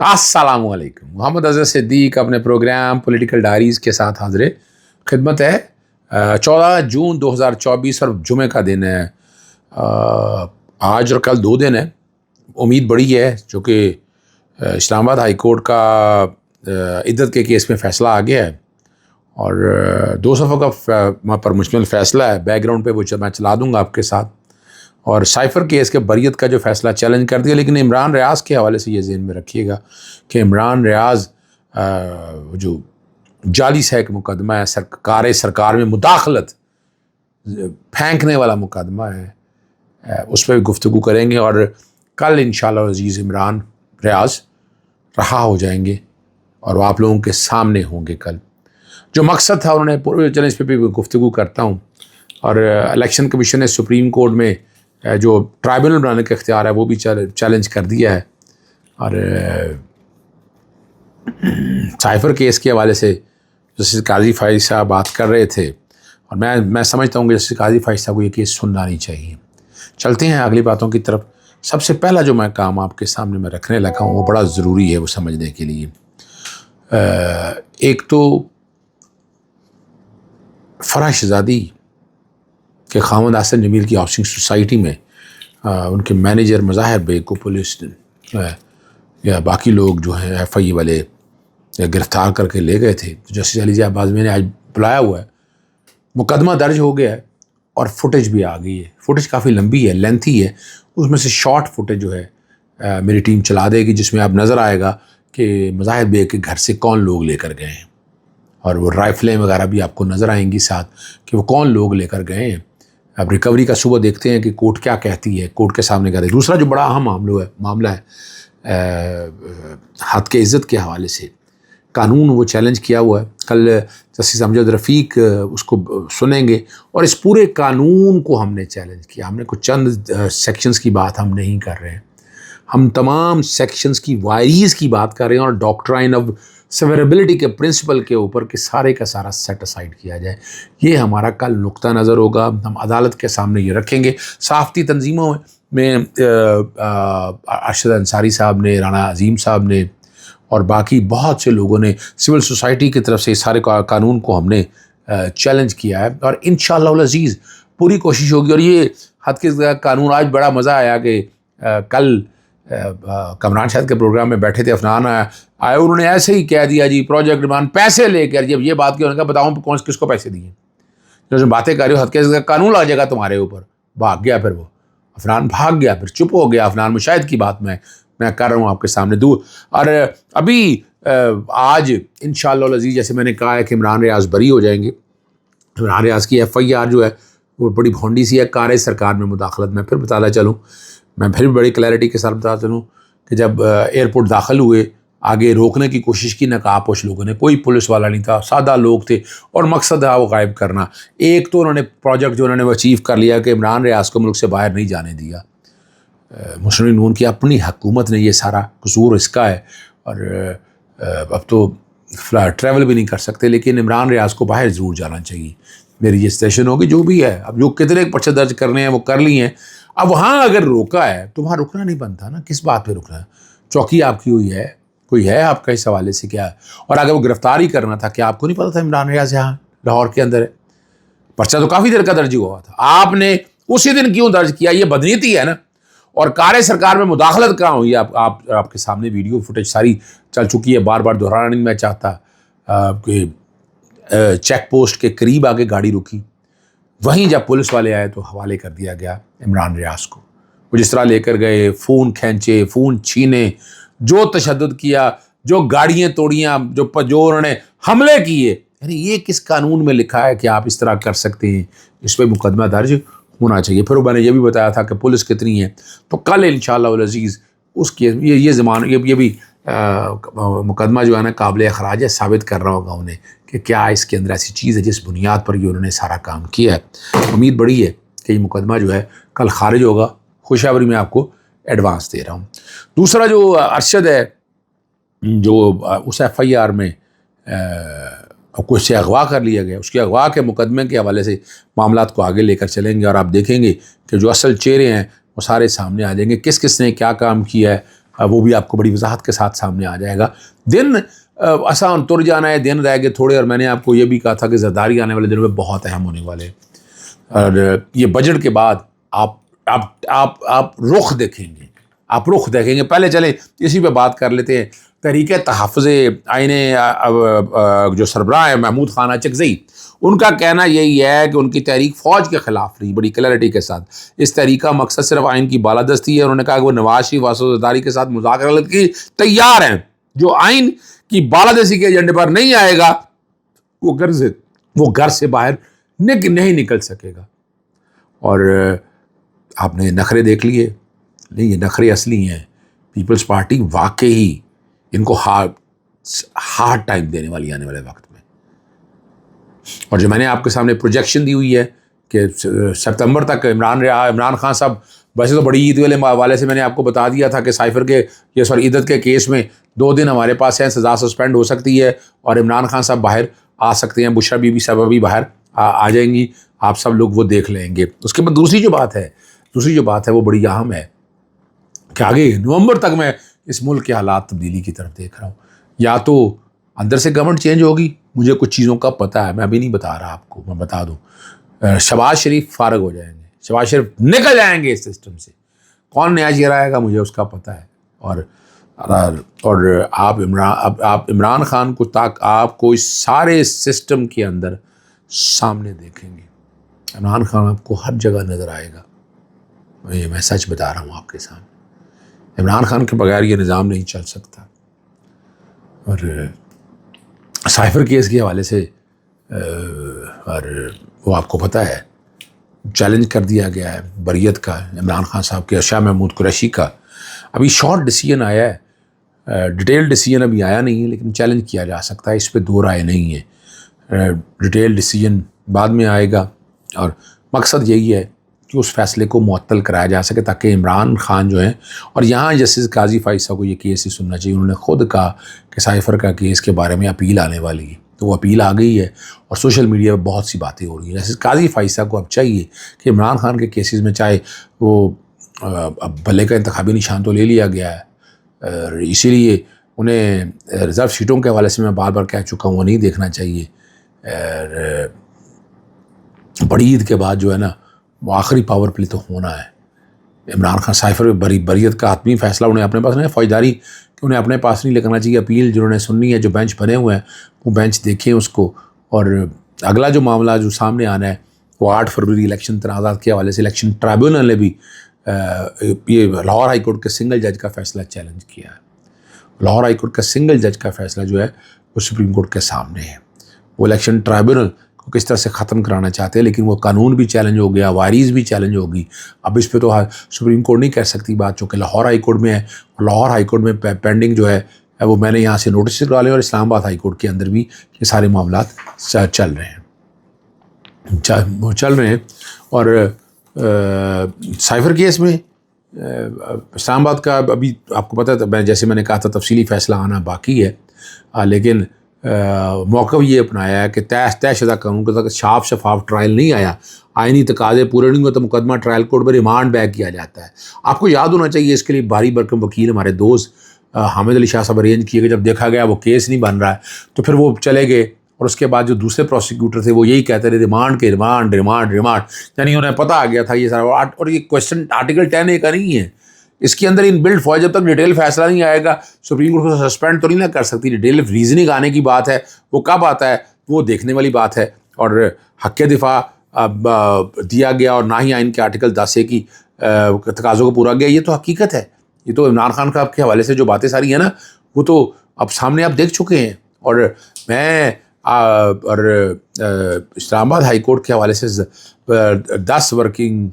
अस्सलामुअलैकुम। मोहम्मद अज़हर सिद्दीक अपने programme political diaries के साथ हाज़िर खिदमत है। 14 जून 2024 और जुमे का दिन है। आज और कल 2 दिन है। उम्मीद बड़ी है जो कि इस्लामाबाद हाई कोर्ट का इद्दत के केस में फ़ैसला आ गया है और 2 सफ़ों का पर मुश्तमिल फ़ैसला है। बैकग्राउंड पे वो मैं चला दूँगा आपके साथ। और साइफ़र केस के बरियत का जो फ़ैसला चैलेंज कर दिया, लेकिन इमरान रियाज़ के हवाले से ये ज़हन में रखिएगा कि इमरान रियाज़ जो जाली सैक मुकदमा है, सरकार में मुदाखलत फेंकने वाला मुकदमा है, उस पर भी गुफ्तगू करेंगे। और कल इंशाअल्लाह अज़ीज़ इमरान रियाज़ रहा हो जाएंगे और वो आप लोगों के सामने होंगे। कल जो मकसद था उन्होंने पूरे चैलेंज पे भी गुफ्तगू करता हूँ। और इलेक्शन कमीशन ने सुप्रीम कोर्ट में जो ट्राइब्यूनल बनाने का इख्तियार है वो भी चैलेंज कर दिया है। और साइफ़र केस के हवाले से जस्टिस काजी फाइज साहब बात कर रहे थे और मैं समझता हूँ कि जस्टिस काजी फाइज साहब को ये केस सुनना नहीं चाहिए। चलते हैं अगली बातों की तरफ। सबसे पहला जो मैं काम आपके सामने मैं रखने लगा हूँ वो बड़ा ज़रूरी है वो समझने के लिए। एक तो फराह शहज़ादी के खामद आसिम जमील की हाउसिंग सोसाइटी में उनके मैनेजर मज़ाहिर बेग को पुलिस या बाकी लोग जो हैं FI वाले गिरफ़्तार करके ले गए थे। तो जस्टिस अली बाज़मी ने आज बुलाया हुआ है, मुकदमा दर्ज हो गया है और फुटेज भी आ गई है। फुटेज काफ़ी लंबी है, लेंथी है। उसमें से शॉर्ट फुटेज जो है मेरी टीम चला देगी, जिसमें अब नज़र आएगा कि मज़ाहिर बेग के घर से कौन लोग लेकर गए हैं और वो राइफलें वगैरह भी आपको नज़र आएंगी साथ कि वो कौन लोग लेकर गए हैं। अब रिकवरी का सुबह देखते हैं कि कोर्ट क्या कहती है, कोर्ट के सामने कहते हैं। दूसरा जो बड़ा अहम मामला है हद के इज़्ज़त के हवाले से कानून वो चैलेंज किया हुआ है। कल जस्टिस अमजद रफ़ीक उसको सुनेंगे और इस पूरे कानून को हमने चैलेंज किया। हमने कुछ चंद सेक्शंस की बात हम नहीं कर रहे हैं, हम तमाम सेक्शंस की वायरीज़ की बात कर रहे हैं और डॉक्ट्राइन ऑफ सेवरेबिलिटी के प्रिंसिपल के ऊपर कि सारे का सारा सेट असाइड किया जाए। ये हमारा कल नुक्ता नज़र होगा। हम अदालत के सामने ये रखेंगे। साफ़ती तंजीमों में अरशद अंसारी साहब ने, राना अजीम साहब ने और बाकी बहुत से लोगों ने सिविल सोसाइटी की तरफ से इस सारे कानून को हमने चैलेंज किया है और इंशाअल्लाह अज़ीज़ पूरी कोशिश होगी। और ये हद के कानून आज बड़ा मज़ा आया कि कल कमरान शायद के प्रोग्राम में बैठे थे, अफनान आए, उन्होंने ऐसे ही कह दिया जी प्रोजेक्ट डिमांड पैसे लेकर। जब ये बात की उन्होंने कहा बताओ कौन किसको पैसे दिए, जो बातें कर रहे हो हद के कानून लग जाएगा तुम्हारे ऊपर। भाग गया, फिर वो अफनान भाग गया, फिर चुप हो गया। अफनान मुशाहिद की बात मैं कर रहा हूँ आपके सामने दूर। और अभी आज इंशाअल्लाह अज़ीज़ जैसे मैंने कहा है कि इमरान रियाज़ बरी हो जाएंगे। इमरान रियाज़ की FIR जो है वो बड़ी भोंडी सी है, कार सरकार में मुदाखलत। मैं फिर बताना चलूँ, मैं फिर बड़ी क्लैरिटी के साथ बता चलूँ कि जब एयरपोर्ट दाखिल हुए आगे रोकने की कोशिश की नकाबपोश लोगों ने, कोई पुलिस वाला नहीं था, सादा लोग थे और मकसद था वो गायब करना। एक तो उन्होंने प्रोजेक्ट जो उन्होंने अचीव कर लिया कि इमरान रियाज़ को मुल्क से बाहर नहीं जाने दिया। मुस्लिम लीग नून की अपनी हुकूमत ने ये सारा कसूर इसका है और अब तो ट्रैवल भी नहीं कर सकते, लेकिन इमरान रियाज़ को बाहर ज़रूर जाना चाहिए। मेरी रजिस्ट्रेशन होगी जो भी है, अब जो कितने पर्चे दर्ज करने हैं वो कर लिए हैं। अब वहाँ अगर रोका है तो वहाँ रुकना नहीं बनता ना, किस बात पे रुकना है? चौकी आपकी हुई है, कोई है आपका इस हवाले से क्या है? और अगर वो गिरफ्तार ही करना था, क्या आपको नहीं पता था इमरान रियाज़ यहाँ लाहौर के अंदर है? पर्चा तो काफ़ी देर का दर्ज हुआ था, आपने उसी दिन क्यों दर्ज किया? ये बदनीयती है ना। और कार सरकार में मुदाखलत कहाँ हुई? आपके सामने वीडियो फुटेज सारी चल चुकी है, बार बार दोहराना नहीं मैं चाहता। कि चेक पोस्ट के करीब आके गाड़ी रुकी, वहीं जब पुलिस वाले आए तो हवाले कर दिया गया इमरान रियाज़ को। वो जिस तरह लेकर गए, फ़ोन खींचे, फ़ोन छीने, जो तशद्दुद किया, जो गाड़ियाँ तोड़ियाँ, जो उन्होंने हमले किए, यानी ये किस कानून में लिखा है कि आप इस तरह कर सकते हैं? इस पर मुकदमा दर्ज होना चाहिए। फिर मैंने ये भी बताया था कि पुलिस कितनी है। तो कल इंशाअल्लाह अज़ीज़ उसके ये भी मुकदमा जो है ना काबिल अखराज है, साबित कर रहा होगा उन्हें कि क्या इसके अंदर ऐसी चीज़ है जिस बुनियाद पर ये उन्होंने सारा काम किया है। उम्मीद बड़ी है कि ये मुकदमा जो है कल खारिज होगा। खुशखबरी मैं आपको एडवांस दे रहा हूँ। दूसरा जो अरशद है, जो उस FIR में को उससे अगवा कर लिया गया, उसके अगवा के मुकदमे के हवाले से मामलात को आगे लेकर चलेंगे और आप देखेंगे कि जो असल चेहरे हैं वो सारे सामने आ जाएंगे, किस किस ने क्या काम किया है वो भी आपको बड़ी वजाहत के साथ सामने आ जाएगा। दिन आसान तुर जाना है, दिन रह गए थोड़े, और मैंने आपको ये भी कहा था कि ज़रदारी आने वाले दिनों में बहुत अहम होने वाले हैं। और ये बजट के बाद आप रुख देखेंगे, आप रुख देखेंगे। पहले चले इसी पे बात कर लेते हैं। तहरीक तहफ़्फ़ुज़ आईन जो सरबराह है महमूद खान अचकज़ई, उनका कहना यही है कि उनकी तहरीक फ़ौज के ख़िलाफ़ रही, बड़ी क्लैरिटी के साथ। इस तहरीक का मकसद सिर्फ आइन की बालादस्ती है। उन्होंने कहा कि वो नवाज शरीफ वासदारी के साथ मुज़ाकरात की तैयार हैं। जो आइन की बालादस्ती के एजेंडे पर नहीं आएगा वो घर से बाहर नहीं निकल सकेगा। और आपने नखरे देख लिए, नहीं ये नखरे असली हैं। पीपल्स पार्टी वाकई इनको हार्ड टाइम देने वाली आने वाले वक्त में। और जो मैंने आपके सामने प्रोजेक्शन दी हुई है कि सितंबर तक इमरान खान साहब, वैसे तो बड़ी ईद वाले वाले से मैंने आपको बता दिया था कि साइफर के ईदत के केस में 2 दिन हमारे पास हैं, सज़ा सस्पेंड हो सकती है और इमरान खान साहब बाहर आ सकते हैं, बुशरा बीबी साहब भी बाहर आ जाएंगी, आप सब लोग वो देख लेंगे। उसके बाद दूसरी जो बात है वो बड़ी अहम है कि आगे नवंबर तक मैं इस मुल्क के हालात तब्दीली की तरफ देख रहा हूँ। या तो अंदर से गवर्नमेंट चेंज होगी, मुझे कुछ चीज़ों का पता है, मैं अभी नहीं बता रहा आपको, मैं बता दूँ। शहबाज शरीफ फारग हो जाएंगे, शहबाज शरीफ निकल जाएंगे इस सिस्टम से। कौन नया चेहरा आएगा मुझे उसका पता है। और आप इमरान खान को आपको इस सारे सिस्टम के अंदर सामने देखेंगे। इमरान खान आपको हर जगह नज़र आएगा। मैं सच बता रहा हूँ आपके सामने, इमरान खान के बगैर ये निज़ाम नहीं चल सकता। और साइफर केस के हवाले से और वो आपको पता है चैलेंज कर दिया गया है बरियत का, इमरान खान साहब के, शाह महमूद कुरैशी का। अभी शॉर्ट डिसीजन आया है, डिटेल डिसीजन अभी आया नहीं है, लेकिन चैलेंज किया जा सकता है, इस पर 2 राय नहीं है। डिटेल डिसीजन बाद में आएगा और मकसद यही है कि उस फैसले को मुअत्तल कराया जा सके ताकि इमरान खान जो है, और यहाँ जस्टिस काजी फाइसा को ये केस ही सुनना चाहिए। उन्होंने खुद कहा कि साइफर का केस के बारे में अपील आने वाली है, तो वो अपील आ गई है और सोशल मीडिया पर बहुत सी बातें हो रही हैं। जस्टिस काजी फाइसा को अब चाहिए कि इमरान खान के केसेस में, चाहे वो अब भले का इंतखाबी निशान तो ले लिया गया है, इसीलिए उन्हें रिज़र्व सीटों के हवाले से मैं बार बार कह चुका हूँ, वो नहीं देखना चाहिए। बड़ी ईद के बाद जो है ना, वो आखिरी पावर प्ले तो होना है। इमरान खान साइफर बरियत का आत्मी फैसला उन्हें अपने पास नहीं, फौजदारी कि उन्हें अपने पास नहीं लेकर चाहिए। अपील जिन्होंने सुननी है, जो बेंच बने हुए हैं, वो बेंच देखें उसको। और अगला जो मामला जो सामने आना है वो 8 फरवरी इलेक्शन तनाज़ात के हवाले से इलेक्शन ट्राइब्यूनल ने भी ये लाहौर हाई कोर्ट के सिंगल जज का फैसला चैलेंज किया है। लाहौर हाई कोर्ट का सिंगल जज का फैसला जो है वो सुप्रीम कोर्ट के सामने है। वो इलेक्शन ट्राइब्यूनल को किस तरह से ख़त्म कराना चाहते हैं, लेकिन वो कानून भी चैलेंज हो गया, वारीज़ भी चैलेंज होगी। अब इस पर तो सुप्रीम कोर्ट नहीं कह सकती बात, चूँकि लाहौर हाई कोर्ट में है। और लाहौर हाई कोर्ट में पेंडिंग जो है वो मैंने यहाँ से नोटिस करवा लिया, और इस्लामाबाद हाई कोर्ट के अंदर भी ये सारे मामला चल रहे हैं। और साइफर केस में इस्लामाबाद का अभी आपको पता है, जैसे मैंने कहा था, तफसीली फ़ैसला आना बाकी है, लेकिन मौक़िफ़ ये अपनाया है कि तयशुदा कानून के तहत साफ शफाफ ट्रायल नहीं आया, आइनी तकाज़े पूरे नहीं हुए तो मुकदमा ट्रायल कोर्ट में रिमांड बैक किया जाता है। आपको याद होना चाहिए, इसके लिए भारी भरकम वकील हमारे दोस्त हामिद अली शाह साहब अरेंज किए गए। जब देखा गया वो केस नहीं बन रहा है तो फिर वो चले गए, और उसके बाद जो दूसरे प्रोसिक्यूटर थे वो यही कहते रहे रिमांड, यानी उन्हें पता आ गया था ये सारा। और ये क्वेश्चन आर्टिकल 10A का नहीं है, इसके अंदर इन बिल्ड फौज, जब तक डिटेल फैसला नहीं आएगा सुप्रीम कोर्ट को सस्पेंड तो नहीं ना कर सकती। डिटेल रीजनिंग आने की बात है, वो कब आता है वो देखने वाली बात है। और हक़ दिफा दिया गया और ना ही आइन के आर्टिकल 10A की तकाज़ों को पूरा गया, ये तो हकीकत है। ये तो इमरान खान का के हवाले से जो बातें सारी हैं ना, वो तो अब सामने आप देख चुके हैं। और मैं इस्लामाबाद हाई कोर्ट के हवाले से 10 वर्किंग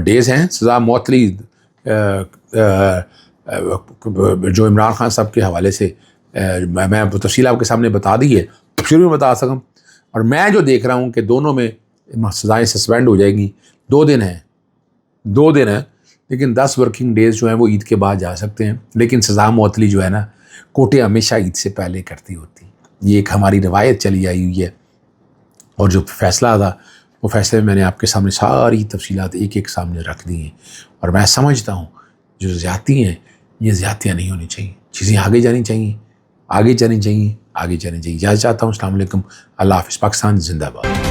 डेज़ हैं सज़ा मुअत्तली जो इमरान खान साहब के हवाले से मैं तफसील आपके सामने बता दी है, शुरू में बता सकूँ। और मैं जो देख रहा हूँ कि दोनों में सज़ाएँ सस्पेंड हो जाएंगी। 2 दिन है, लेकिन 10 वर्किंग डेज़ जो हैं वो ईद के बाद जा सकते हैं। लेकिन सज़ा मुअत्तली जो है ना, कोर्टें हमेशा ईद से पहले करती होती, ये एक हमारी रवायत चली आई हुई है। और जो फ़ैसला था वो फ़ैसले में मैंने आपके सामने सारी तफसीलात एक एक सामने रख दी हैं। और मैं समझता हूँ जो ज़्यादती हैं ये ज़्यादतियाँ नहीं होनी चाहिए, चीज़ें आगे जानी चाहिए, आगे जानी चाहिए, आगे जानी चाहिए। इजाज़त चाहता हूँ। अस्सलाम वालेकुम, अल्लाह हाफ़िज़। पाकिस्तान ज़िंदाबाद।